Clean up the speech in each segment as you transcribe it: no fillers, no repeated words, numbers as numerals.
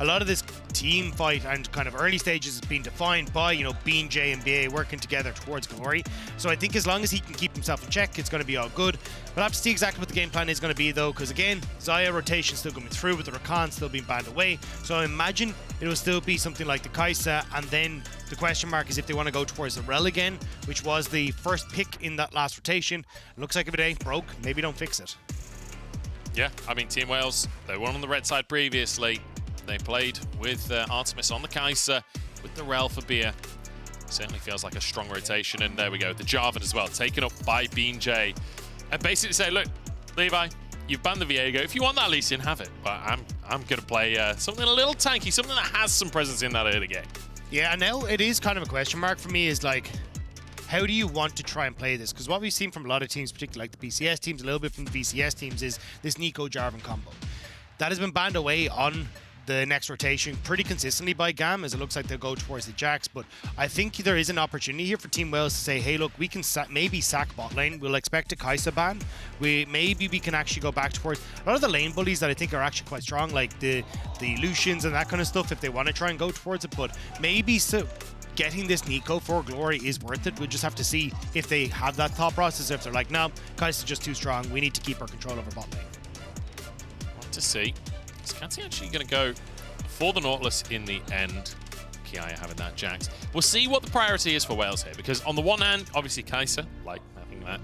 a lot of this team fight and kind of early stages is being defined by, you know, BeanJ and BA working together towards Gloryy. So I think as long as he can keep himself in check, it's going to be all good. We'll have to see exactly what the game plan is going to be though, because again, Xayah rotation still going through with the Rakan still being banned away. So I imagine it will still be something like the Kaisa, and then the question mark is if they want to go towards the Rell again, which was the first pick in that last rotation. It looks like if it ain't broke, maybe don't fix it. Yeah, I mean, Team Wales, they won on the red side previously. They played with Artemis on the Kaisa, with the Rell for Beer. Certainly feels like a strong rotation, and there we go. The Jarvan as well, taken up by BeanJ. And basically say, look, Levi, you've banned the Viego. If you want that Lee Sin, have it. But I'm going to play something a little tanky, something that has some presence in that early game. Yeah, and now it is kind of a question mark for me, is like, how do you want to try and play this? Because what we've seen from a lot of teams, particularly like the BCS teams, a little bit from the VCS teams, is this Nico Jarvan combo. That has been banned away on the next rotation pretty consistently by GAM, as it looks like they'll go towards the Jax. But I think there is an opportunity here for Team Wales to say, hey, look, we can maybe sack bot lane. We'll expect a Kaisa ban. Maybe we can actually go back towards a lot of the lane bullies that I think are actually quite strong, like the Lucians and that kind of stuff, if they want to try and go towards it. But maybe getting this Nico for Gloryy is worth it. We'll just have to see if they have that thought process, if they're like, no, Kaisa's just too strong. We need to keep our control over bot lane. Want to see. Is Kati actually going to go for the Nautilus in the end? Kiaya having that Jax. We'll see what the priority is for Wales here, because on the one hand, obviously Kaisa, like I think that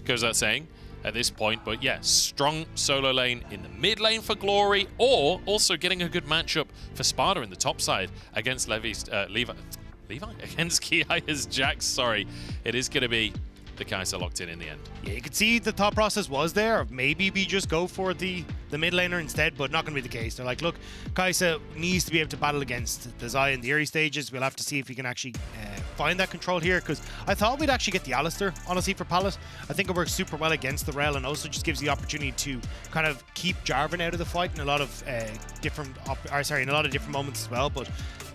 goes without saying at this point, but yeah, strong solo lane in the mid lane for Gloryy, or also getting a good matchup for Sparda in the top side against Levi against Kiaya's Jax. Sorry, it is going to be the Kaisa locked in the end. Yeah, you could see the thought process was there. Maybe we just go for the mid laner instead, but not going to be the case. They're like, look, Kaisa needs to be able to battle against the Xayah in the early stages. We'll have to see if we can actually find that control here, because I thought we'd actually get the Alistar, honestly, for Palette. I think it works super well against the Rell, and also just gives the opportunity to kind of keep Jarvan out of the fight in a lot of different moments as well. But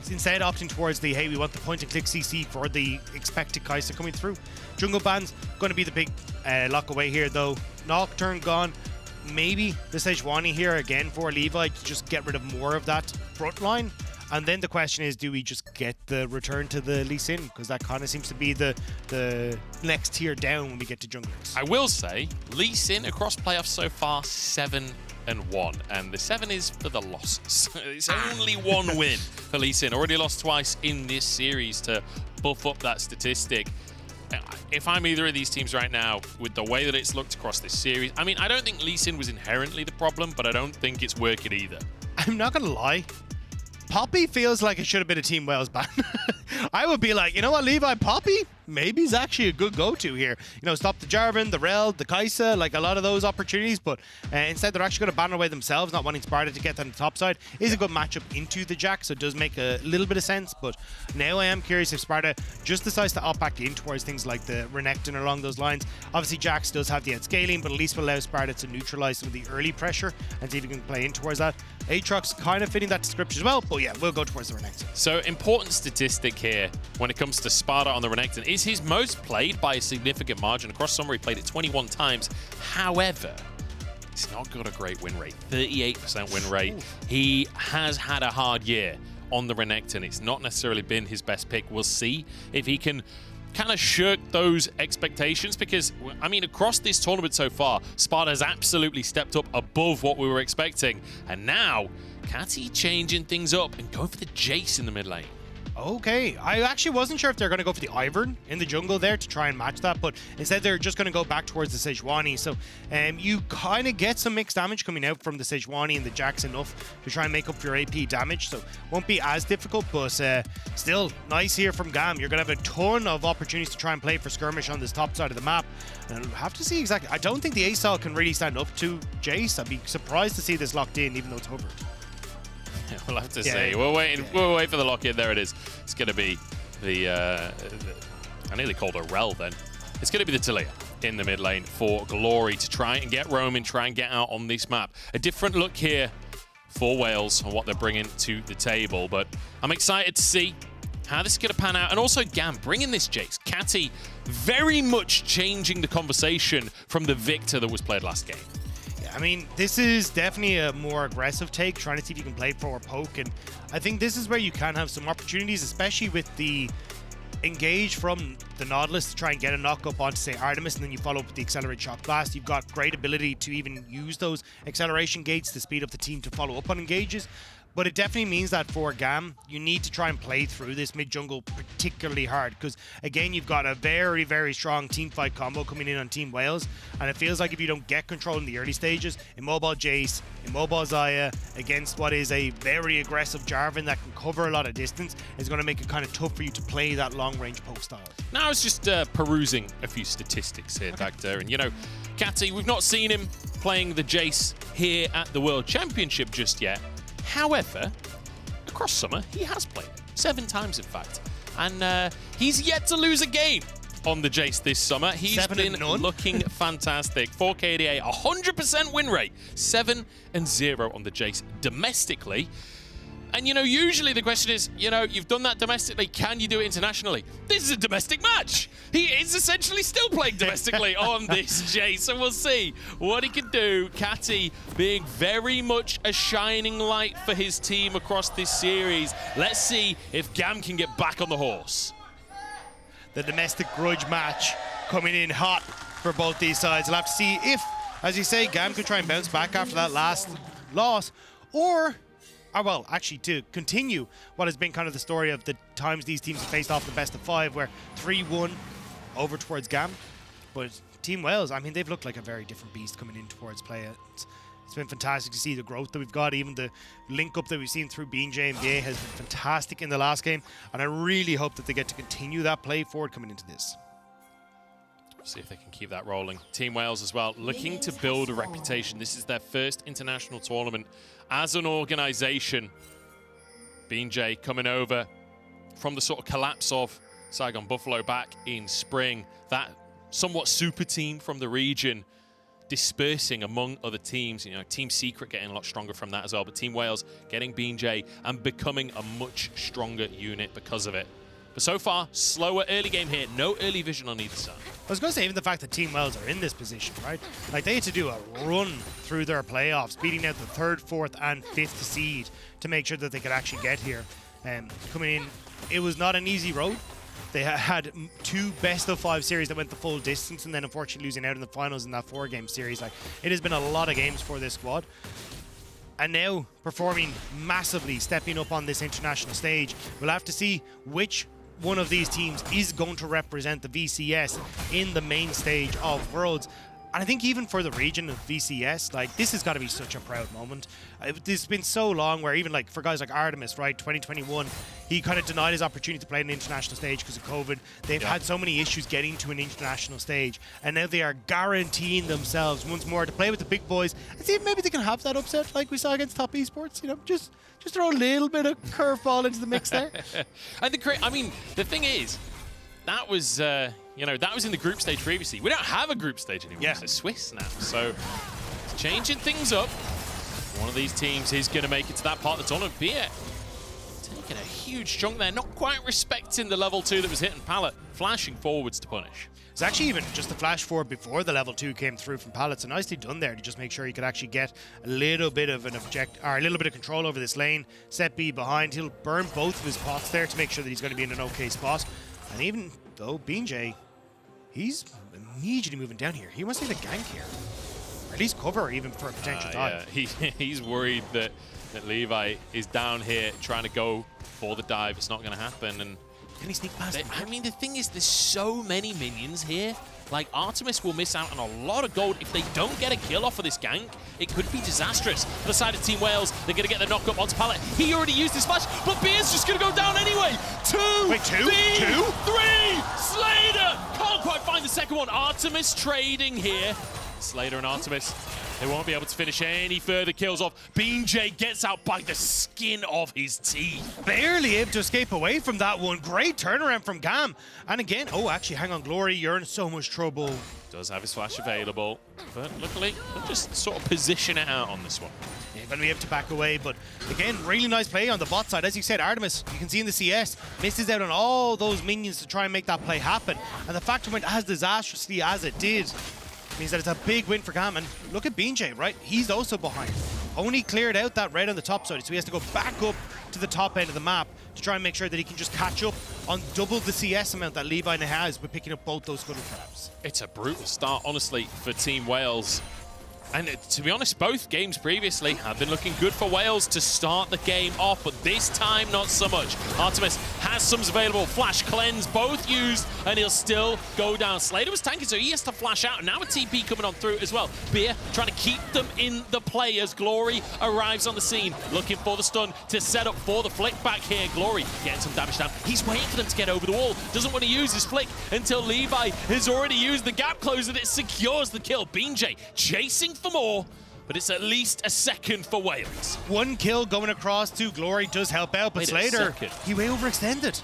instead opting towards the, hey, we want the point and click CC for the expected Kaisa coming through. Jungle ban's going to be the big lock away here though. Nocturne gone. Maybe the Sejuani here again for Levi to just get rid of more of that front line. And then the question is, do we just get the return to the Lee Sin? Because that kind of seems to be the next tier down when we get to junglers. I will say, Lee Sin across playoffs so far, 7-1, and the 7 is for the losses. It's only one win for Lee Sin. Already lost twice in this series to buff up that statistic. If I'm either of these teams right now, with the way that it's looked across this series, I mean, I don't think Lee Sin was inherently the problem, but I don't think it's working either. I'm not going to lie. Poppy feels like it should have been a Team Wales ban. I would be like, you know what, Levi, Poppy? Maybe he's actually a good go-to here. You know, stop the Jarvan, the Rell, the Kaisa, like a lot of those opportunities, but instead they're actually going to ban away themselves, not wanting Sparda to get on the top side. Is a good matchup into the Jax, so it does make a little bit of sense, but now I am curious if Sparda just decides to opt back in towards things like the Renekton along those lines. Obviously, Jax does have the outscaling, but at least will allow Sparda to neutralize some of the early pressure and see if he can play in towards that. Aatrox kind of fitting that description as well, but yeah, we'll go towards the Renekton. So, important statistic here when it comes to Sparda on the Renekton is his most played by a significant margin. Across summer, he played it 21 times. However, he's not got a great win rate, 38% win rate. Ooh. He has had a hard year on the Renekton. It's not necessarily been his best pick. We'll see if he can kind of shirk those expectations, because, I mean, across this tournament so far, Sparda has absolutely stepped up above what we were expecting. And now, Kati changing things up and going for the Jace in the mid lane. Okay, I actually wasn't sure if they're going to go for the Ivern in the jungle there to try and match that, but instead they're just going to go back towards the Sejuani. So you kind of get some mixed damage coming out from the Sejuani and the Jax enough to try and make up for your AP damage, so won't be as difficult, but still nice here from GAM. You're going to have a ton of opportunities to try and play for skirmish on this top side of the map, and I'll have to see exactly. I don't think the ASAL can really stand up to Jayce. I'd be surprised to see this locked in, even though it's hovered. We'll have to see. We'll wait for the lock-in. There it is. It's going to be the I nearly called her Rell then. It's going to be the Taliyah in the mid lane for Gloryy to try and get roaming, try and get out on this map. A different look here for Wales on what they're bringing to the table, but I'm excited to see how this is going to pan out. And also GAM bringing this Jace. Kati very much changing the conversation from the Victor that was played last game. I mean, this is definitely a more aggressive take, trying to see if you can play forward poke, and I think this is where you can have some opportunities, especially with the engage from the Nautilus to try and get a knock up onto, say, Artemis, and then you follow up with the Accelerate Shock Blast. You've got great ability to even use those acceleration gates to speed up the team to follow up on engages. But it definitely means that for GAM, you need to try and play through this mid-jungle particularly hard because, again, you've got a very, very strong teamfight combo coming in on Team Wales, and it feels like if you don't get control in the early stages, immobile Jace, immobile Xayah against what is a very aggressive Jarvan that can cover a lot of distance is going to make it kind of tough for you to play that long-range poke style. Now I was just perusing a few statistics here, Dagda, and you know, Kati, we've not seen him playing the Jace here at the World Championship just yet. However, across summer, he has played 7 times, in fact. And he's yet to lose a game on the Jace this summer. He's been looking fantastic. 4 KDA, 100% win rate. 7-0 on the Jace domestically. And, you know, usually the question is, you know, you've done that domestically, can you do it internationally? This is a domestic match. He is essentially still playing domestically on this Jace, so we'll see what he can do. Kati being very much a shining light for his team across this series. Let's see if GAM can get back on the horse. The domestic grudge match coming in hot for both these sides. We'll have to see if, as you say, GAM could try and bounce back after that last loss, or well, actually, to continue what has been kind of the story of the times these teams have faced off the best of 5, where 3-1 over towards GAM. But Team Wales, I mean, they've looked like a very different beast coming in towards play. It's been fantastic to see the growth that we've got. Even the link-up that we've seen through BeanJ and BA has been fantastic in the last game. And I really hope that they get to continue that play forward coming into this. See if they can keep that rolling. Team Wales as well, looking to build a reputation. This is their first international tournament as an organization. BeanJ coming over from the sort of collapse of Saigon Buffalo back in spring. That somewhat super team from the region dispersing among other teams. You know, Team Secret getting a lot stronger from that as well. But Team Wales getting BeanJ and becoming a much stronger unit because of it. But so far, slower early game here. No early vision on either side. I was going to say, even the fact that Team Wales are in this position, right? Like, they had to do a run through their playoffs, beating out the 3rd, 4th, and 5th seed to make sure that they could actually get here. Coming in, it was not an easy road. They had 2 best-of-5 series that went the full distance, and then unfortunately losing out in the finals in that 4-game series. Like, it has been a lot of games for this squad. And now performing massively, stepping up on this international stage. We'll have to see which one of these teams is going to represent the VCS in the main stage of Worlds. And I think even for the region of VCS, like, this has got to be such a proud moment. It's been so long where even like for guys like Artemis, right, 2021, he kind of denied his opportunity to play on the international stage because of COVID. They've had so many issues getting to an international stage, and now they are guaranteeing themselves once more to play with the big boys and see if maybe they can have that upset like we saw against Top Esports. You know, just throw a little bit of curveball into the mix there. And the thing is, that was you know, that was in the group stage previously. We don't have a group stage anymore. Yeah. It's Swiss now, so it's changing things up. One of these teams is going to make it to that part of the tournament. Be it taking a huge chunk there, not quite respecting the level 2 that was hitting Pallet, flashing forwards to punish. It's actually even just the flash forward before the level 2 came through from Pallet, so nicely done there to just make sure he could actually get a little bit of a little bit of control over this lane. Set B behind, he'll burn both of his pots there to make sure that he's going to be in an okay spot. And even though BeanJ, he's immediately moving down here. He wants to take the gank here, or at least cover even for a potential dive. Yeah. He's worried that Levi is down here trying to go for the dive. It's not going to happen. And can he sneak past him? I mean, the thing is, there's so many minions here. Like, Artemis will miss out on a lot of gold if they don't get a kill off of this gank. It could be disastrous. For the side of Team Wales, they're going to get the knock up onto Pallet. He already used his flash, but BeanJ's just going to go down anyway. 2, wait, 2, 2, 3, Slayder can't quite find the second one. Artemis trading here. Slayder and Artemis, they won't be able to finish any further kills off. BeanJ gets out by the skin of his teeth. Barely able to escape away from that one. Great turnaround from GAM. And again, oh, actually, hang on, Gloryy, you're in so much trouble. Does have his flash available, but luckily, he'll just sort of position it out on this one. Yeah, going to be able to back away, but again, really nice play on the bot side. As you said, Artemis, you can see in the CS, misses out on all those minions to try and make that play happen. And the fact it went as disastrously as it did, means that it's a big win for GAM. And look at BeanJ, right? He's also behind. Only cleared out that red on the top side, so he has to go back up to the top end of the map to try and make sure that he can just catch up on double the CS amount that Levi now has with picking up both those scuttle traps. It's a brutal start, honestly, for Team Wales. And to be honest, both games previously have been looking good for Wales to start the game off, but this time not so much. Artemis has some available. Flash, cleanse, both used, and he'll still go down. Slayder was tanking, so he has to flash out. And now a TP coming on through as well. Beer trying to keep them in the play as Gloryy arrives on the scene, looking for the stun to set up for the flick back here. Gloryy getting some damage down. He's waiting for them to get over the wall. Doesn't want to use his flick until Levi has already used the gap close, and it secures the kill. BeanJ chasing for more, but it's at least a second for Wales. One kill going across to Gloryy does help out, but Slayder, he way overextended.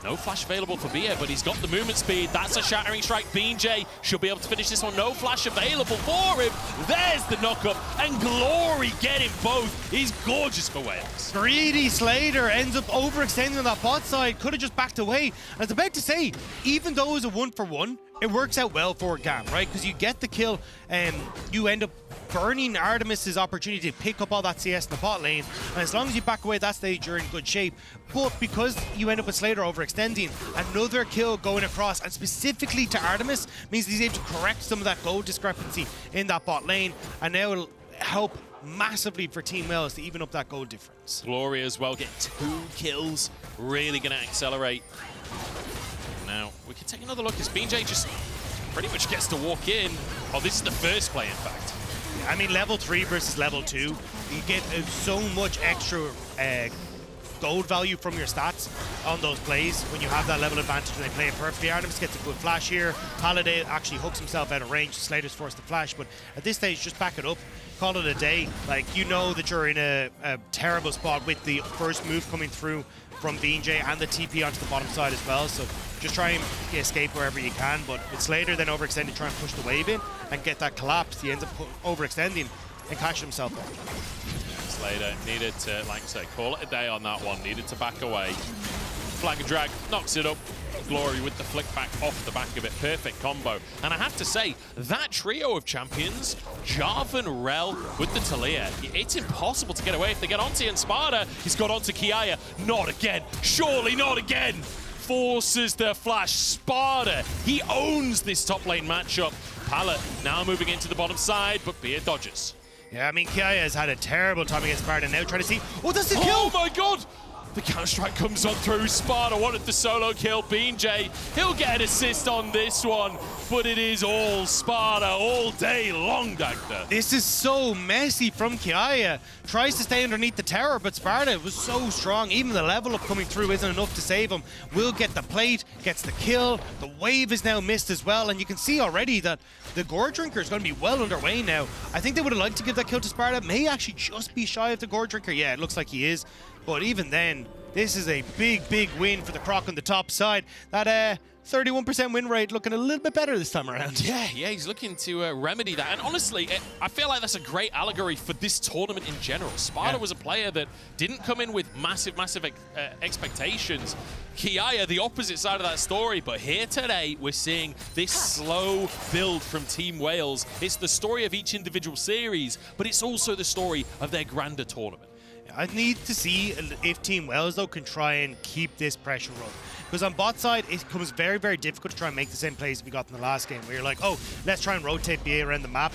No flash available for Beer, but he's got the movement speed. That's a shattering strike. BeanJ should be able to finish this one. No flash available for him. There's the knock-up, and Gloryy getting both. He's gorgeous for Wales. Greedy Slayder ends up overextending on that bot side. Could have just backed away. I was about to say, even though it was a 1-for-1, it works out well for GAM, right? Because you get the kill and you end up burning Artemis's opportunity to pick up all that CS in the bot lane. And as long as you back away at that stage, you're in good shape. But because you end up with Slayder overextending, another kill going across, and specifically to Artemis, means he's able to correct some of that gold discrepancy in that bot lane. And now it'll help massively for Team Wales to even up that gold difference. Gloryy as well, getting 2 kills. Really going to accelerate. Now, we can take another look as BeanJ just pretty much gets to walk in. Oh, this is the first play, in fact. I mean, level 3 versus level 2, you get so much extra gold value from your stats on those plays when you have that level advantage and they play it perfectly. Artemis gets a good flash here. Holiday actually hooks himself out of range. Slayder's forced to flash, but at this stage, just back it up. Call it a day. Like, you know that you're in a terrible spot with the first move coming through from BeanJ and the TP onto the bottom side as well, so just try and escape wherever you can. But with Slayder then overextending, try and push the wave in and get that collapse, he ends up overextending and catching himself off. Slayder needed to, like I say, call it a day on that one, needed to back away. Flag and drag, knocks it up. Gloryy with the flick back off the back of it. Perfect combo. And I have to say, that trio of champions, Jarvan, Rell with the Taliyah, it's impossible to get away if they get onto and Sparda. He's got onto Kiaya. Not again. Surely not again. Forces the flash. Sparda, he owns this top lane matchup. Pallet now moving into the bottom side, but Beer dodges. Yeah, I mean, Kiaya has had a terrible time against Sparda now, trying to see... Oh, that's the kill! Oh my god! The counter-strike comes on through. Sparda wanted the solo kill. BeanJ, he'll get an assist on this one, but it is all Sparda all day long, Dagda. This is so messy from Kiaya. Tries to stay underneath the tower, but Sparda was so strong. Even the level up coming through isn't enough to save him. Will get the plate, gets the kill. The wave is now missed as well, and you can see already that the Gore Drinker is going to be well underway now. I think they would have liked to give that kill to Sparda. May actually just be shy of the Gore Drinker. Yeah, it looks like he is. But even then, this is a big, big win for the Croc on the top side. That 31% win rate looking a little bit better this time around. Yeah, he's looking to remedy that. And honestly, I feel like that's a great allegory for this tournament in general. Sparda was a player that didn't come in with massive expectations. Kiaya, the opposite side of that story. But here today, we're seeing this slow build from Team Wales. It's the story of each individual series, but it's also the story of their grander tournament. I need to see if Team Wales, though, can try and keep this pressure up. Because on bot side, it becomes very, very difficult to try and make the same plays we got in the last game, where you're like, oh, let's try and rotate BA around the map,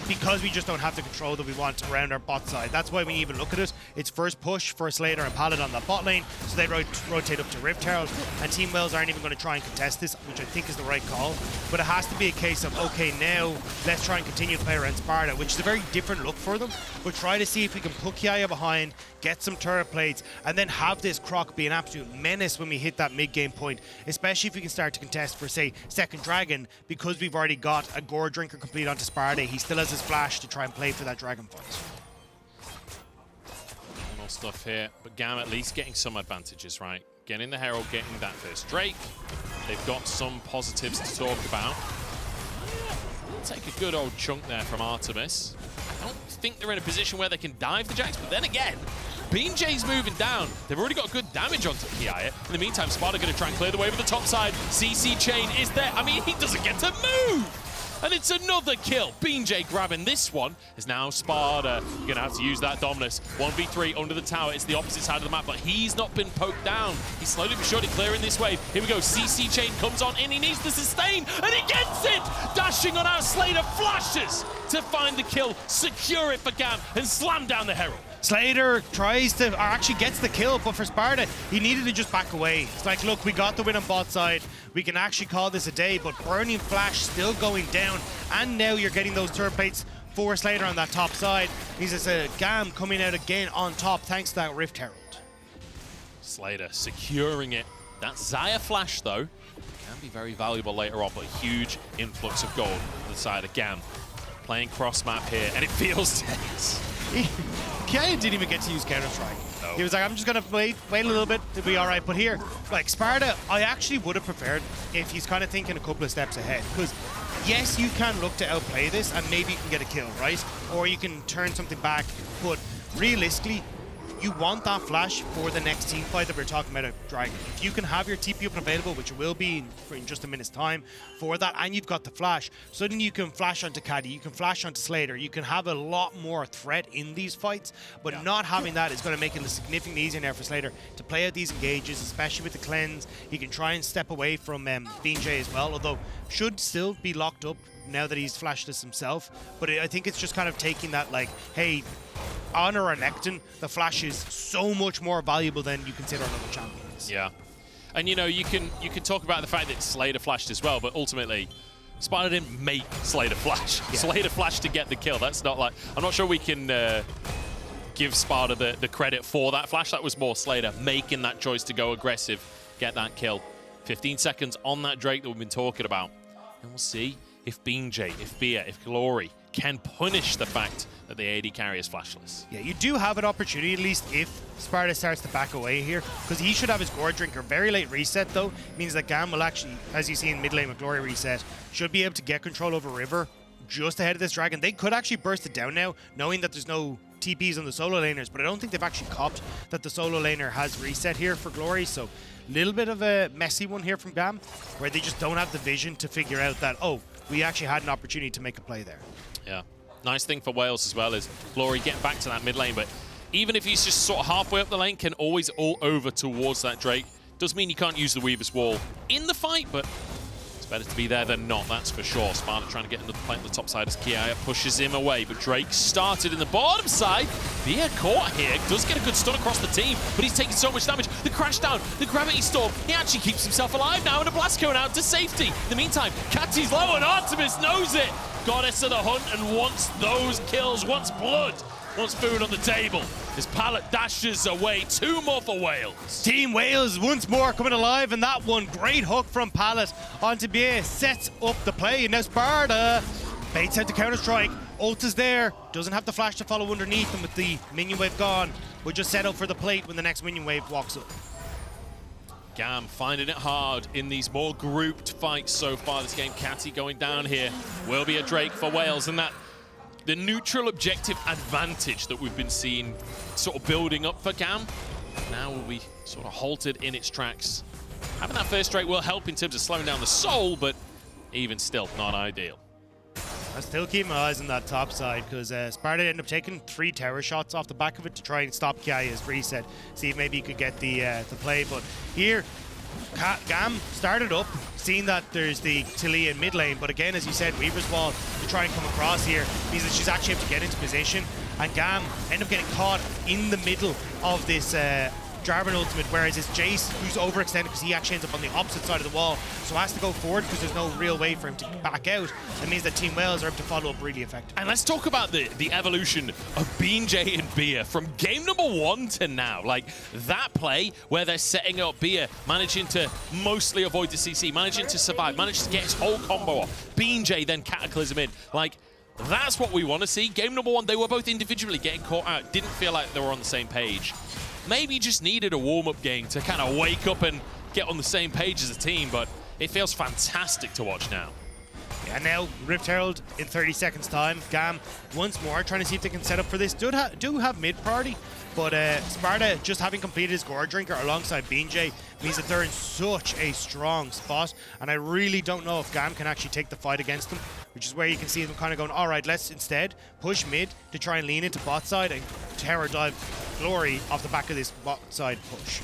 because we just don't have the control that we want around our bot side. That's why when you even look at it, it's first push for Slayder and Pallet on that bot lane, so they rotate up to Rift Herald, and Team Wales aren't even going to try and contest this, which I think is the right call. But it has to be a case of, okay, now let's try and continue to play around Sparda, which is a very different look for them. We'll try to see if we can put Kiaya behind, get some turret plates, and then have this Croc be an absolute menace when we hit that mid-game point, especially if we can start to contest for, say, second Dragon, because we've already got a Gore Drinker complete onto Sparda. He still has his flash to try and play for that Dragon fight. More stuff here, but GAM at least getting some advantages, right? Getting the Herald, getting that first Drake. They've got some positives to talk about. Take a good old chunk there from Artemis. I don't think they're in a position where they can dive the Jax, but then again, BeanJ's moving down. They've already got good damage onto Kiaya. In the meantime, Sparda going to try and clear the way with the top side. CC chain is there. I mean, he doesn't get to move. and it's another kill. BeanJ grabbing this one is now Sparda. You're going to have to use that Dominus. 1v3 under the tower. It's the opposite side of the map, but he's not been poked down. He's slowly but surely clearing this wave. Here we go. CC chain comes on in. He needs to sustain, and he gets it! Dashing on out, Slayder flashes to find the kill, secure it for GAM, and slam down the Herald. Slayder tries to, or actually gets the kill, but for Sparda, he needed to just back away. It's like, look, we got the win on bot side. We can actually call this a day, but Burning Flash still going down, and now you're getting those turret plates for Slayder on that top side. Means it's a GAM coming out again on top thanks to that Rift Herald. Slayder securing it. That Xayah flash, though, can be very valuable later on, but a huge influx of gold on the side of GAM. Playing cross map here, and it feels tense. Kiaya didn't even get to use Counter-Strike. No. He was like, I'm just going to wait a little bit, it'll be all right. But here, like Sparda, I actually would have preferred if he's kind of thinking a couple of steps ahead. Because yes, you can look to outplay this and maybe you can get a kill, right? Or you can turn something back. But realistically, you want that flash for the next team fight that we're talking about at Dragon. If you can have your TP up and available, which it will be in just a minute's time for that, and you've got the flash, suddenly you can flash onto Kati, you can flash onto Slayder, you can have a lot more threat in these fights, but not having that is going to make it significantly easier now for Slayder to play out these engages, especially with the cleanse. He can try and step away from BeanJ as well, although should still be locked up now that he's flashed this himself. But I think it's just kind of taking that, like, hey, on a Renekton, the flash is so much more valuable than you consider another champions. Yeah. And you know, you can talk about the fact that Slayder flashed as well, but ultimately Sparda didn't make Slayder flash. Yeah. Slayder flashed to get the kill. That's not like, I'm not sure we can give Sparda the credit for that flash. That was more Slayder making that choice to go aggressive, get that kill. 15 seconds on that Drake that we've been talking about. And we'll see if BeanJ, if Bia, if Gloryy can punish the fact that the AD carry is flashless. Yeah, you do have an opportunity, at least if Sparda starts to back away here, because he should have his Gourd Drinker. Very late reset, though, means that GAM will actually, as you see in mid lane with Gloryy reset, should be able to get control over River just ahead of this Dragon. They could actually burst it down now, knowing that there's no TPs on the solo laners, but I don't think they've actually copped that the solo laner has reset here for Gloryy, so a little bit of a messy one here from GAM, where they just don't have the vision to figure out that, oh, we actually had an opportunity to make a play there. Yeah. Nice thing for Wales as well is Gloryy getting back to that mid lane, but even if he's just sort of halfway up the lane, can always all over towards that Drake. Does mean you can't use the Weaver's Wall in the fight, but it's better to be there than not, that's for sure. Sparda trying to get another play on the top side as Kiaya pushes him away, but Drake started in the bottom side. Bia caught here, does get a good stun across the team, but he's taking so much damage. The crash down, the gravity storm, he actually keeps himself alive now, and a blast going out to safety. In the meantime, Kati's low, and Artemis knows it. Goddess of the hunt and wants those kills, wants blood, wants food on the table. His pallet dashes away, 2 more for Wales. Team Wales once more coming alive, and that one great hook from Pallet onto Bia sets up the play. And now Sparda baits out the Counter-Strike. Ult is there, doesn't have the flash to follow underneath, and with the minion wave gone, we'll just set up for the plate when the next minion wave walks up. GAM finding it hard in these more grouped fights so far this game. Kati going down here will be a Drake for Wales, and that the neutral objective advantage that we've been seeing sort of building up for GAM now will be sort of halted in its tracks. Having that first Drake will help in terms of slowing down the soul, but even still not ideal. I still keep my eyes on that top side, because Sparda ended up taking 3 tower shots off the back of it to try and stop Kiaya's reset, see if maybe he could get the play. But here, GAM started up, seeing that there's the Taliyah in mid lane, but again, as you said, Weaver's Wall to try and come across here means that she's actually able to get into position, and GAM end up getting caught in the middle of this Jarvan ultimate, whereas it's Jace who's overextended because he actually ends up on the opposite side of the wall, so has to go forward because there's no real way for him to back out. That means that Team Wales are able to follow up really effectively. And let's talk about the evolution of BeanJ and Bia from game number 1 to now. Like, that play where they're setting up Bia, managing to mostly avoid the CC, managing to survive, managing to get his whole combo off. BeanJ then Cataclysm in. Like, that's what we want to see. Game number 1, they were both individually getting caught out. Didn't feel like they were on the same page. Maybe just needed a warm-up game to kind of wake up and get on the same page as a team, but it feels fantastic to watch now. Yeah, now Rift Herald in 30 seconds time. GAM once more trying to see if they can set up for this. Do have mid-party, but Sparda just having completed his Gourd Drinker alongside BeanJ means that they're in such a strong spot, and I really don't know if GAM can actually take the fight against them. which is where you can see them kind of going, all right, let's instead push mid to try and lean into bot side and terror dive Gloryy off the back of this bot side push.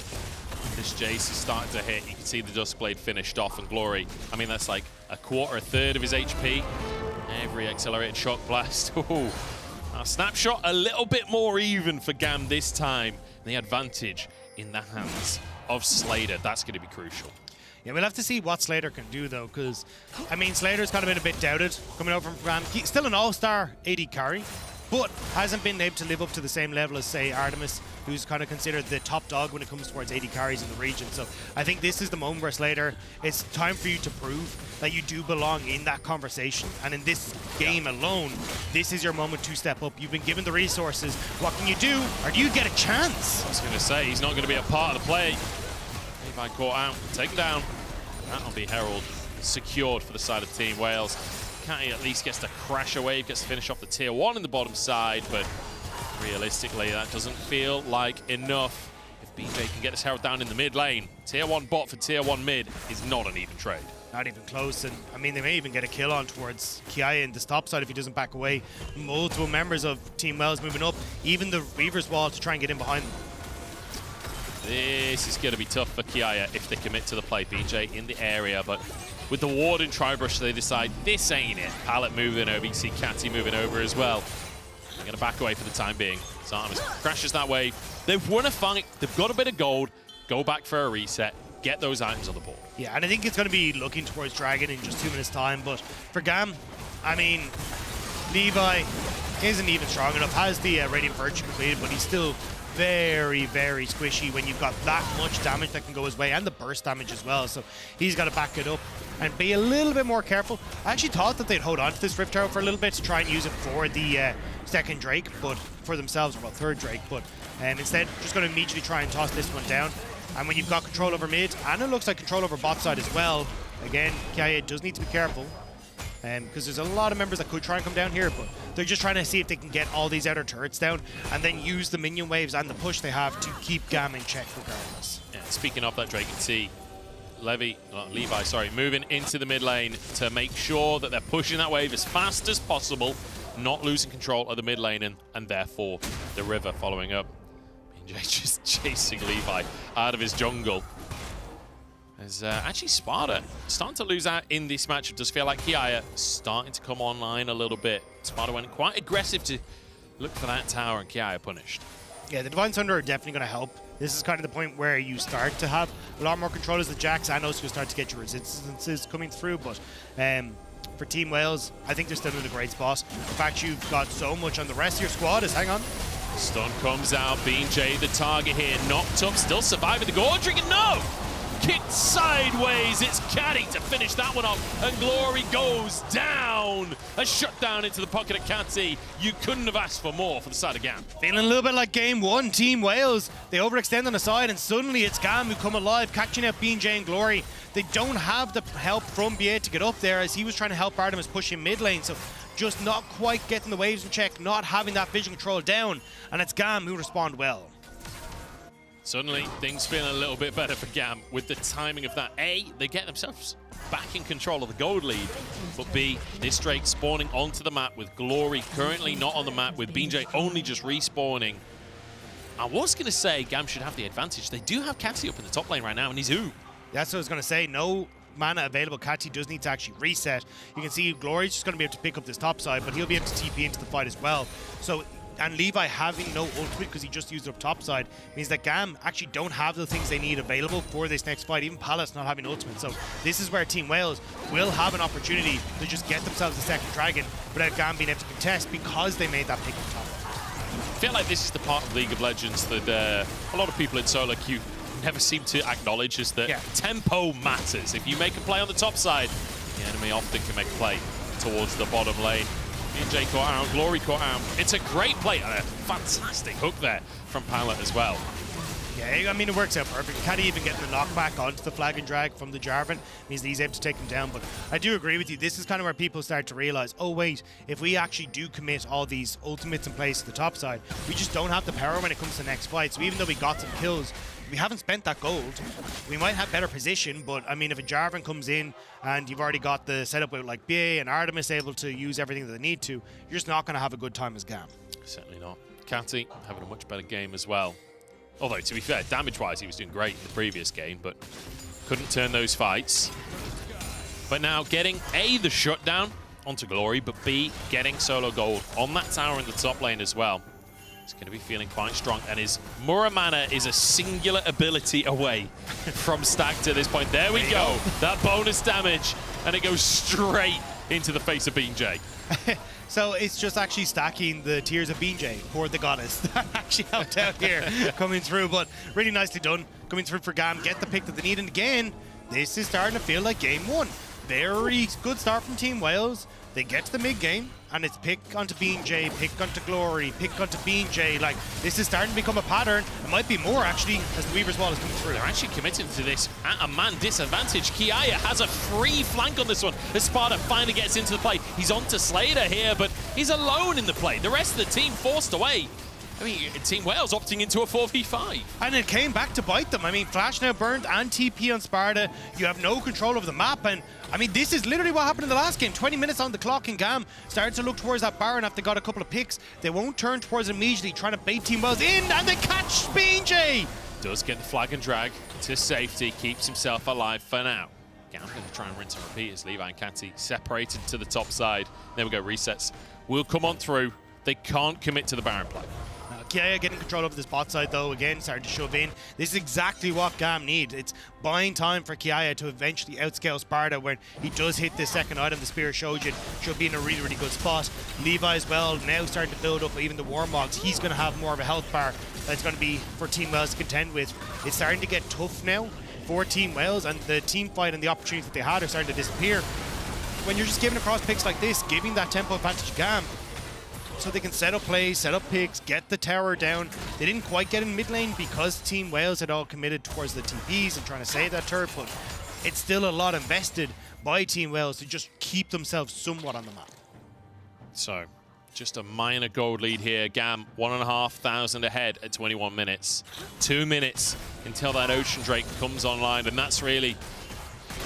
This Jace is starting to hit. You can see the Duskblade finished off, and Gloryy, I mean, that's like a quarter, a third of his HP. Every accelerated shock blast. Ooh. Now, snapshot a little bit more even for GAM this time. The advantage in the hands of Slayder. That's going to be crucial. Yeah, we'll have to see what Slayder can do, though, because, I mean, Slayder's kind of been a bit doubted coming over from GAM. Still an all-star AD carry, but hasn't been able to live up to the same level as, say, Artemis, who's kind of considered the top dog when it comes towards AD carries in the region. So I think this is the moment where Slayder, it's time for you to prove that you do belong in that conversation. And in this game alone, this is your moment to step up. You've been given the resources. What can you do? Or do you get a chance? I was going to say, he's not going to be a part of the play. Levi caught out, taken down. That'll be Herald secured for the side of Team Wales. Kati at least gets to crash a wave, gets to finish off the tier 1 in the bottom side, but realistically, that doesn't feel like enough. If BeanJ can get this Herald down in the mid lane, tier 1 bot for tier 1 mid is not an even trade. Not even close, and I mean, they may even get a kill on towards Kiaya in the stop side if he doesn't back away. Multiple members of Team Wales moving up, even the Reaver's wall to try and get in behind them. This is going to be tough for Kiaya if they commit to the play. BeanJ in the area, but with the ward and Tribrush, they decide this ain't it. Pallet moving over, you see Kati moving over as well. They're going to back away for the time being. So Artemis crashes that wave. They've won a fight, they've got a bit of gold, go back for a reset, get those items on the board. Yeah, and I think it's going to be looking towards Dragon in just 2 minutes time, but for GAM, I mean, Levi isn't even strong enough, has the Radiant Virtue completed, but he's still very, very squishy when you've got that much damage that can go his way, and the burst damage as well, so he's got to back it up and be a little bit more careful. I actually thought that they'd hold on to this Rift Tower for a little bit to try and use it for the second Drake, but for themselves, or well, third Drake, but instead just going to immediately try and toss this one down. And when you've got control over mid, and it looks like control over bot side as well, again, Kiaya does need to be careful, because there's a lot of members that could try and come down here, but they're just trying to see if they can get all these outer turrets down and then use the minion waves and the push they have to keep GAM in check regardless. Yeah, speaking of that, Drake, you can see Levi, moving into the mid lane to make sure that they're pushing that wave as fast as possible, not losing control of the mid lane, and therefore the river following up. BeanJ just chasing Levi out of his jungle. As actually Sparda starting to lose out in this match. It does feel like Kiaya starting to come online a little bit. Sparda went quite aggressive to look for that tower, and Kiaya punished. Yeah, the Divine Thunder are definitely going to help. This is kind of the point where you start to have a lot more control as the Jax and also start to get your resistances coming through, but for Team Wales, I think they're still in a great spot. In fact, you've got so much on the rest of your squad is, hang on. Stun comes out, BeanJ the target here, knocked up, still surviving the Gordrick, and no! Kicked sideways, it's Kati to finish that one off, and Gloryy goes down. A shutdown into the pocket of Kati. You couldn't have asked for more for the side of GAM. Feeling a little bit like game 1, Team Wales. They overextend on the side, and suddenly it's GAM who come alive, catching out BeanJ and Gloryy. They don't have the help from BA to get up there, as he was trying to help Artemis push in mid lane, so just not quite getting the waves in check, not having that vision control down, and it's GAM who respond well. Suddenly, things feel a little bit better for GAM with the timing of that. A, they get themselves back in control of the gold lead, but B, this Drake spawning onto the map with Gloryy currently not on the map, with BeanJ only just respawning. I was going to say GAM should have the advantage. They do have Kati up in the top lane right now, and he's ooh. That's what I was going to say. No mana available. Kati does need to actually reset. You can see Glory's just going to be able to pick up this top side, but he'll be able to TP into the fight as well. So, and Levi having no ultimate because he just used up top side means that GAM actually don't have the things they need available for this next fight. Even Palace not having ultimate. So this is where Team Wales will have an opportunity to just get themselves a second dragon without GAM being able to contest because they made that pick up top. I feel like this is the part of League of Legends that a lot of people in solo queue never seem to acknowledge, is that tempo matters. If you make a play on the top side, the enemy often can make a play towards the bottom lane. BeanJ caught out, Gloryy caught out. It's a great play and a fantastic hook there from Pallet as well. Yeah, I mean, it works out perfect. Kati even getting the knockback onto the flag and drag from the Jarvan means that he's able to take him down. But I do agree with you. This is kind of where people start to realize, oh, wait, if we actually do commit all these ultimates in place to the top side, we just don't have the power when it comes to the next fight. So even though we got some kills, we haven't spent that gold. We might have better position, but I mean, if a Jarvan comes in and you've already got the setup with like BA and Artemis able to use everything that they need to, you're just not going to have a good time as GAM. Certainly not. Kati having a much better game as well. Although, to be fair, damage-wise, he was doing great in the previous game, but couldn't turn those fights. But now getting A, the shutdown onto Gloryy, but B, getting solo gold on that tower in the top lane as well. He's going to be feeling quite strong, and his Muramana is a singular ability away from stacked at this point. There we go. That bonus damage, and it goes straight into the face of BeanJ. So it's just actually stacking the tears of BeanJ for the goddess. That actually helped out here coming through, but really nicely done. Coming through for GAM, get the pick that they need, and again, this is starting to feel like game one. Very good start from Team Wales. They get to the mid game, and it's pick onto BeanJ, pick onto Gloryy, pick onto BeanJ. Like, this is starting to become a pattern. It might be more, actually, as the Weaver's Wall is coming through. They're actually committed to this at a man disadvantage. Kiaya has a free flank on this one as Sparda finally gets into the play. He's onto Slayder here, but he's alone in the play. The rest of the team forced away. I mean, Team Wales opting into a 4v5. And it came back to bite them. I mean, Flash now burned and TP on Sparda. You have no control over the map. And, I mean, this is literally what happened in the last game. 20 minutes on the clock in GAM. Started to look towards that Baron after they got a couple of picks. They won't turn towards it immediately, trying to bait Team Wales in, and they catch BeanJ. Does get the flag and drag to safety, keeps himself alive for now. GAM going to try and rinse and repeat as Levi and Kati separated to the top side. There we go, resets. Will come on through. They can't commit to the Baron play. Kiaya getting control over this bot side though, again starting to shove in. This is exactly what GAM need. It's buying time for Kiaya to eventually outscale Sparda when he does hit this second item, the Spear Shojin. Should be in a really, really good spot. Levi as well, now starting to build up even the Warmogs. He's going to have more of a health bar that's going to be for Team Wales to contend with. It's starting to get tough now for Team Wales, and the team fight and the opportunities that they had are starting to disappear. When you're just giving across picks like this, giving that tempo advantage to GAM, so they can set up plays, set up picks, get the tower down. They didn't quite get in mid lane because Team Wales had all committed towards the TPs and trying to save that turret, but it's still a lot invested by Team Wales to just keep themselves somewhat on the map. So, just a minor gold lead here. GAM, 1,500 ahead at 21 minutes. 2 minutes until that Ocean Drake comes online, and that's really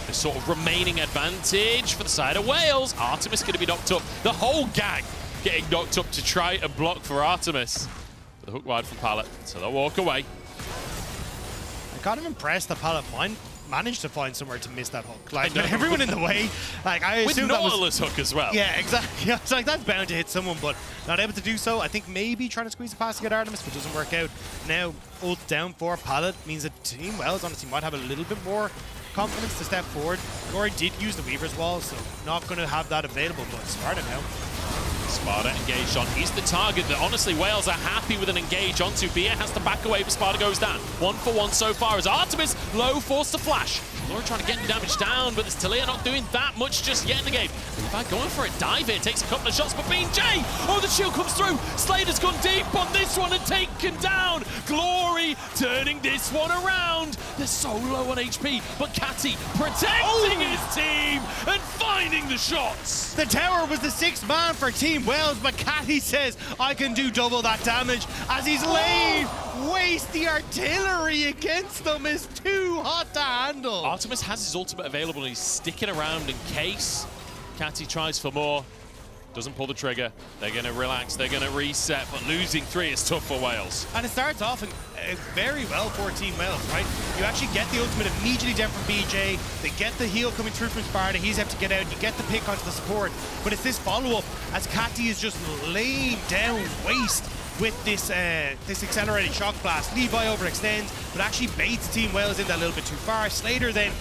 the sort of remaining advantage for the side of Wales. Artemis going to be knocked up. The whole gang getting knocked up to try and block for Artemis. The hook wide from Pallet, so they'll walk away. I'm kind of impressed that Pallet managed to find somewhere to miss that hook. Like, everyone in the way. Like, I assume that was... Nautilus hook as well. Yeah, exactly. It's like, that's bound to hit someone, but not able to do so. I think maybe trying to squeeze a pass to get Artemis, but doesn't work out. Now, ult down for Pallet means that Team Wales honestly might have a little bit more confidence to step forward. Gloryy did use the Weaver's Wall, so not going to have that available, but Sparda now. Sparda engaged on. He's the target that honestly Wales are happy with an engage onto. BA has to back away, but Sparda goes down. 1 for 1 so far as Artemis low forced to flash. Gloryy trying to get damage down, but there's Taliyah not doing that much just yet in the game. Levi going for a dive here, takes a couple of shots, but BeanJ! Oh, the shield comes through. Slayder's gone deep on this one and taken down. Gloryy turning this one around. They're so low on HP, but Kati protecting his team and finding the shots. The tower was the 6th man for Team Wales, but Kati says, I can do double that damage as he's laid waste. The artillery against them is too hot to handle. Artemis has his ultimate available and he's sticking around in case Kati tries for more. Doesn't pull the trigger. They're going to relax. They're going to reset, but losing 3 is tough for Wales. And it starts off very well for Team Wales, right? You actually get the ultimate immediately down from BeanJ. They get the heal coming through from Sparda. He's able to get out. You get the pick onto the support. But it's this follow-up as Kati is just laying down waste with this this accelerated shock blast. Levi overextends, but actually baits Team Wales in that a little bit too far. Slayder then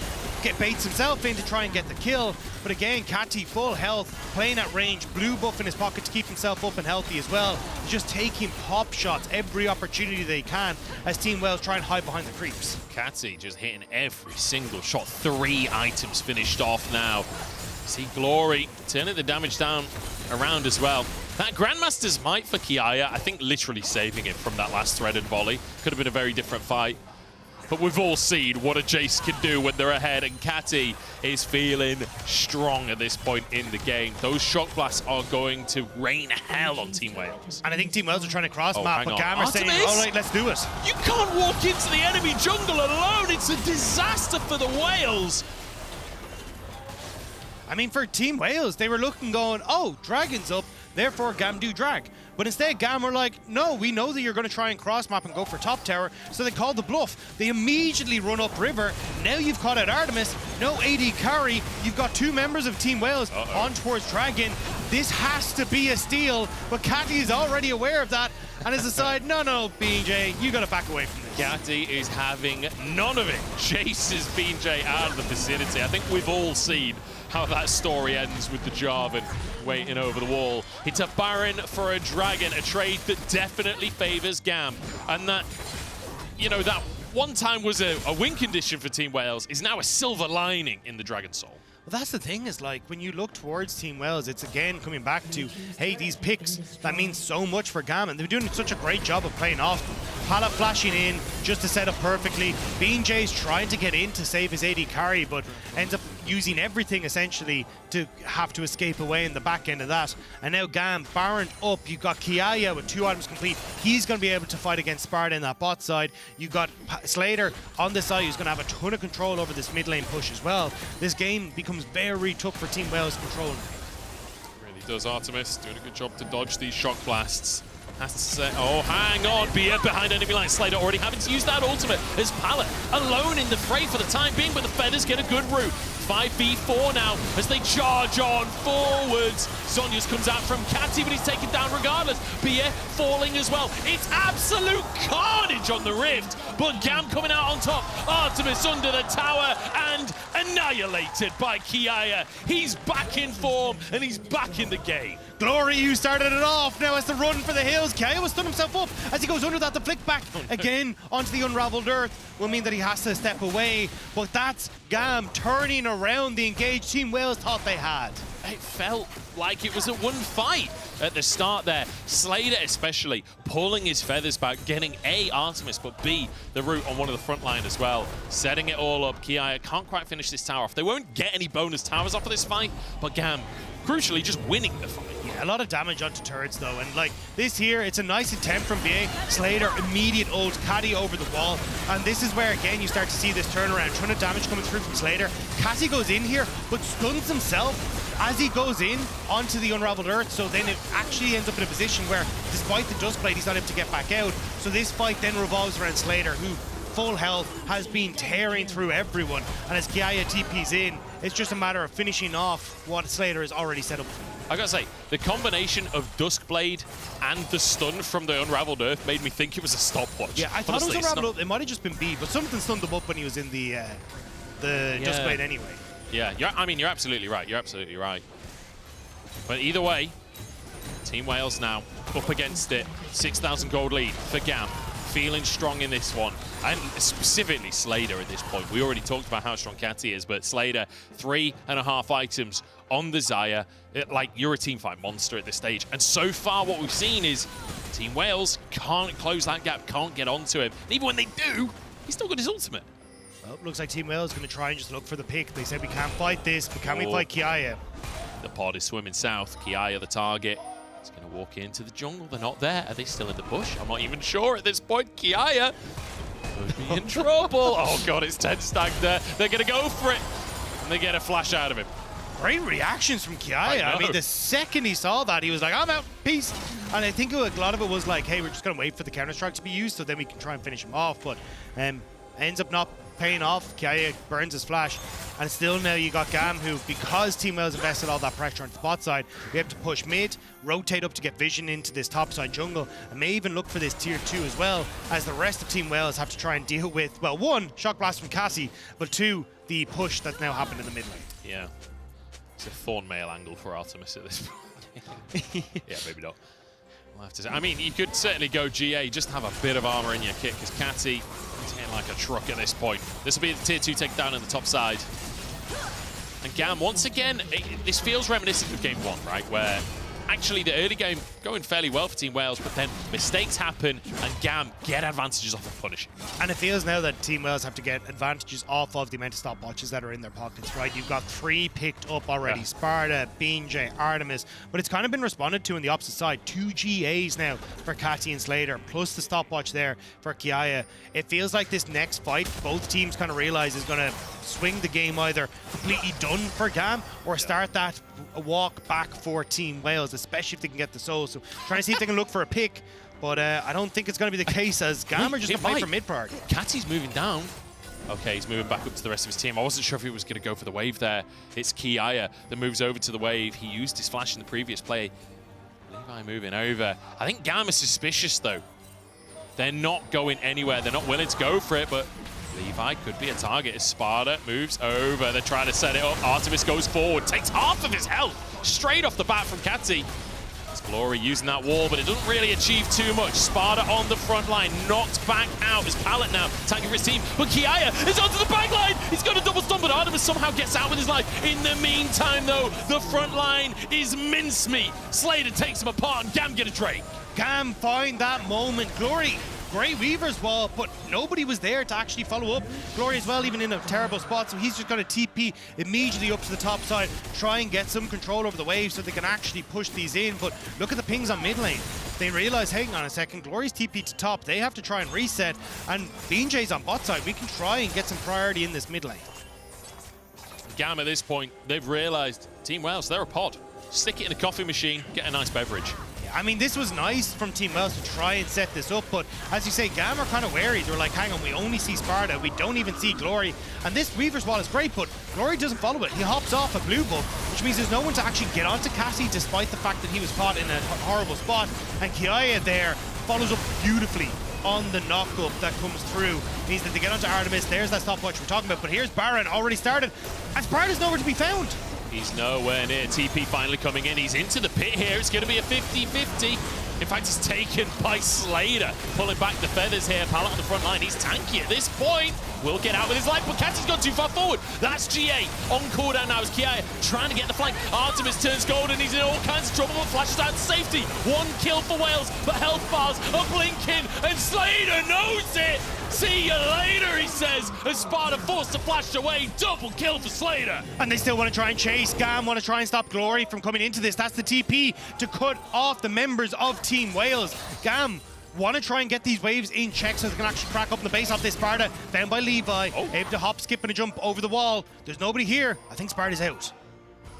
baits himself in to try and get the kill. But again, Kati full health, playing at range, blue buff in his pocket to keep himself up and healthy as well. Just taking pop shots every opportunity they can as Team Wales try and hide behind the creeps. Kati just hitting every single shot. 3 items finished off now. See Gloryy turning the damage down around as well. That Grandmaster's Might for Kiaya, I think literally saving it from that last threaded volley. Could have been a very different fight. but we've all seen what a Jayce can do when they're ahead, and Kati is feeling strong at this point in the game. Those shock blasts are going to rain hell on Team Wales. And I think Team Wales are trying to cross-map, but GAM are saying, Artemis? all right, let's do it. You can't walk into the enemy jungle alone. It's a disaster for the Wales. I mean, for Team Wales, they were looking going, oh, Dragon's up, therefore GAM do drag. But instead, GAM were like, no, we know that you're going to try and cross-map and go for top tower, so they called the bluff. They immediately run up river. Now you've caught out Artemis, no AD carry. You've got 2 members of Team Wales on towards Dragon. This has to be a steal, but Kati is already aware of that and has decided, no, BeanJ, you got to back away from this. Kati is having none of it. Chases BeanJ out of the vicinity. I think we've all seen how that story ends with the Jarvan waiting over the wall. It's a Baron for a Dragon, a trade that definitely favors GAM. And that, you know, that one time was a win condition for Team Wales is now a silver lining in the Dragon Soul. Well, that's the thing is, like, when you look towards Team Wales, it's again coming back to, hey, these picks, that means so much for GAM, and they're doing such a great job of playing off them. Pala flashing in just to set up perfectly. BeanJ's trying to get in to save his AD carry, but ends up using everything essentially to have to escape away in the back end of that. And now GAM, Baron up. You've got Kiaya with 2 items complete. He's going to be able to fight against Sparda in that bot side. You've got Slayder on the side who's going to have a ton of control over this mid lane push as well. This game becomes very tough for Team Wales controlling. Really does. Artemis doing a good job to dodge these shock blasts. Has to say, oh, hang on, Bia behind enemy line. Slayder already having to use that ultimate as Pala alone in the fray for the time being, but the Feathers get a good route. 5v4 now as they charge on forwards. Zhonya's comes out from Kati, but he's taken down regardless. Bia falling as well. It's absolute carnage on the Rift, but GAM coming out on top. Artemis under the tower and annihilated by Kiaya. He's back in form and he's back in the game. Gloryy, who started it off, now has to run for the hills. Kiaya will stun himself up as he goes under that. The flick back again onto the unraveled earth will mean that he has to step away. But that's GAM turning around the engaged Team Wales thought they had. It felt like it was a one fight at the start there. Slayder especially pulling his feathers back, getting A, Artemis, but B, the root on one of the front line as well. Setting it all up. Kiaya can't quite finish this tower off. They won't get any bonus towers off of this fight, but GAM crucially just winning the fight. Yeah, a lot of damage onto turrets though, and like this here, it's a nice attempt from BA. Slayder, immediate ult, Kati over the wall, and this is where again you start to see this turnaround. Ton of damage coming through from Slayder. Kati goes in here, but stuns himself as he goes in onto the unraveled earth, so then it actually ends up in a position where despite the Duskblade, he's not able to get back out. So this fight then revolves around Slayder, who full health has been tearing through everyone, and as Kiaya TP's in, it's just a matter of finishing off what Slayder has already set up. I gotta say, the combination of Duskblade and the stun from the Unraveled Earth made me think it was a stopwatch. Yeah, I thought it was Unraveled. It might have just been B, but something stunned him up when he was in the Duskblade anyway. Yeah, I mean, you're absolutely right. You're absolutely right. But either way, Team Wales now up against it. 6,000 gold lead for GAM. Feeling strong in this one, and specifically Slayder at this point. We already talked about how strong Kati is, but Slayder, 3.5 items on the Xayah. Like, you're a teamfight monster at this stage. And so far what we've seen is Team Wales can't close that gap, can't get onto him. And even when they do, he's still got his ultimate. Well, looks like Team Wales is going to try and just look for the pick. They said we can't fight this, but can we fight Kiaya? The pod is swimming south. Kiaya the target. He's going to walk into the jungle. They're not there. Are they still in the bush? I'm not even sure at this point. Kiaya could be in trouble. Oh, God, it's 10 stacked there. They're going to go for it. And they get a flash out of him. Great reactions from Kiaya. I mean, the second he saw that, he was like, I'm out, peace. And I think a lot of it was like, hey, we're just going to wait for the counter-strike to be used so then we can try and finish him off. But ends up not paying off. Kiaya burns his flash. And still now you got GAM, who, because Team Wales invested all that pressure onto the bot side, we have to push mid, rotate up to get vision into this top side jungle, and may even look for this tier 2 as well, as the rest of Team Wales have to try and deal with, well, 1, shock blast from Kati, but 2, the push that's now happened in the mid lane. Yeah. It's a thorn mail angle for Artemis at this point. Yeah, maybe not. We'll have to say. I mean, you could certainly go GA, just have a bit of armor in your kit, because Kati is hitting like a truck at this point. This will be the tier 2 takedown on the top side. And GAM, once again, this feels reminiscent of game 1, right? Where actually the early game going fairly well for Team Wales, but then mistakes happen and GAM get advantages off of punishing. And it feels now that Team Wales have to get advantages off of the amount of stopwatches that are in their pockets, right? You've got 3 picked up already. Yeah. Sparda, BeanJ, Artemis, but it's kind of been responded to on the opposite side. 2 GAs now for Kati and Slayder, plus the stopwatch there for Kiaya. It feels like this next fight, both teams kind of realize is going to swing the game either completely done for GAM or start that walk back for Team Wales, especially if they can get the soul. So trying to see if they can look for a pick, but I don't think it's going to be the case, as GAM are just going to fight for mid part. Kati's moving down. Okay, he's moving back up to the rest of his team. I wasn't sure if he was going to go for the wave there. It's Kiaya that moves over to the wave. He used his flash in the previous play. Levi moving over. I think GAM is suspicious, though. They're not going anywhere. They're not willing to go for it, but Levi could be a target as Sparda moves over. They're trying to set it up. Artemis goes forward, takes half of his health straight off the bat from Kati. It's Gloryy using that wall, but it doesn't really achieve too much. Sparda on the front line, knocked back out. His pallet now tanking for his team, but Kiaya is onto the back line. He's got a double stun, but Artemis somehow gets out with his life. In the meantime, though, the front line is mincemeat. Slayder takes him apart, and GAM get a trade. GAM find that moment. Gloryy, great Weaver's wall, but nobody was there to actually follow up. Gloryy as well, even in a terrible spot, so he's just going to TP immediately up to the top side, try and get some control over the wave so they can actually push these in. But look at the pings on mid lane. They realize, hang on a second, Glory's TP to top. They have to try and reset, and BeanJ's on bot side. We can try and get some priority in this mid lane. GAM at this point, they've realized Team Wales, they're a pod. Stick it in a coffee machine, get a nice beverage. I mean, this was nice from Team Wales to try and set this up, but as you say, GAM are kind of wary. They're like, hang on, we only see Sparda, we don't even see Gloryy. And this Weaver's wall is great, but Gloryy doesn't follow it. He hops off a blue buff, which means there's no one to actually get onto Kati, despite the fact that he was caught in a horrible spot. And Kiaya there follows up beautifully on the knock-up that comes through. Means that they get onto Artemis. There's that stopwatch we're talking about, but here's Baron already started, and Sparda's nowhere to be found. He's nowhere near. TP finally coming in. He's into the pit here. It's going to be a 50-50. In fact, he's taken by Slayder. Pulling back the feathers here. Pallet on the front line. He's tanky at this point. Will get out with his life, but Kati's gone too far forward. That's GA on cooldown now as Kiaya trying to get the flank. Artemis turns golden. He's in all kinds of trouble, but flashes out to safety. 1 kill for Wales, but health bars are blinking, and Slayder knows it. See you later, he says, as Sparda forced to flash away. Double kill for Slayder. And they still want to try and chase. GAM want to try and stop Gloryy from coming into this. That's the TP to cut off the members of Team Wales. GAM want to try and get these waves in check so they can actually crack open the base off this Sparda. Found by Levi. Able to hop, skip, and a jump over the wall. There's nobody here. I think Sparda's out.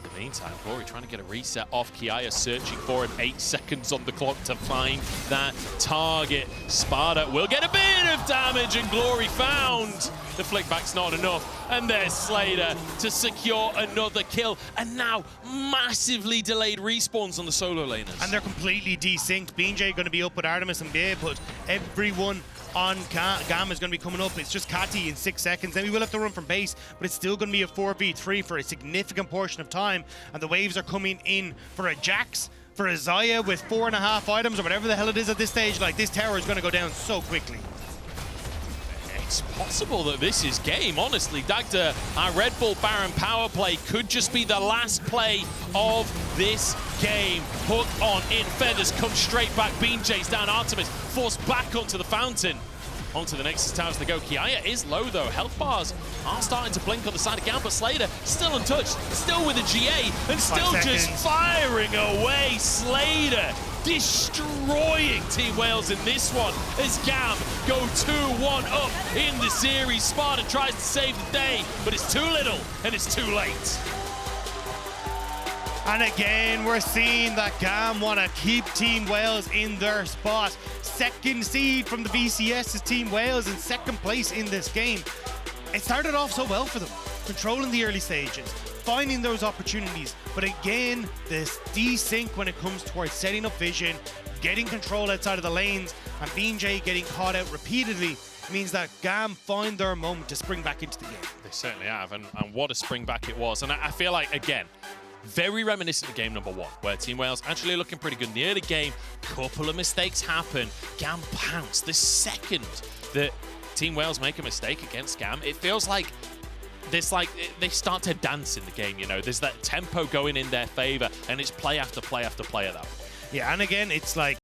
In the meantime, Gloryy trying to get a reset off. Kiaya searching for him. 8 seconds on the clock to find that target. Sparda will get a bit of damage, and Gloryy found. The flickback's not enough. And there's Slayder to secure another kill. And now massively delayed respawns on the solo laners. And they're completely desynced. BeanJ going to be up with Artemis and BA, but everyone on GAM is going to be coming up. It's just Kati in 6 seconds. Then we will have to run from base, but it's still going to be a 4v3 for a significant portion of time. And the waves are coming in for a Jax, for a Xayah with 4.5 items or whatever the hell it is at this stage. Like, this tower is going to go down so quickly. It's possible that this is game, honestly. Dagda, our Red Bull Baron power play could just be the last play of this game. Hook on in, feathers come straight back. BeanJ's down, Artemis forced back onto the fountain. Onto the Nexus towers they go. Kiaya is low though. Health bars are starting to blink on the side of GAM, but Slayder still untouched, still with a GA, and still just firing away. Slayder destroying Team Wales in this one as GAM go 2-1 up in the series. Sparda tries to save the day, but it's too little and it's too late. And again, we're seeing that GAM want to keep Team Wales in their spot. Second seed from the BCS is Team Wales in second place in this game. It started off so well for them, controlling the early stages, finding those opportunities. But again, this desync when it comes towards setting up vision, getting control outside of the lanes, and BeanJ getting caught out repeatedly means that GAM find their moment to spring back into the game. They certainly have, and what a spring back it was. And I feel like, again, very reminiscent of game number 1, where Team Wales actually looking pretty good in the early game. Couple of mistakes happen. GAM pounce. The second that Team Wales make a mistake against GAM, it feels like they start to dance in the game, you know. There's that tempo going in their favor, and it's play after play after play of that. Yeah, and again, it's like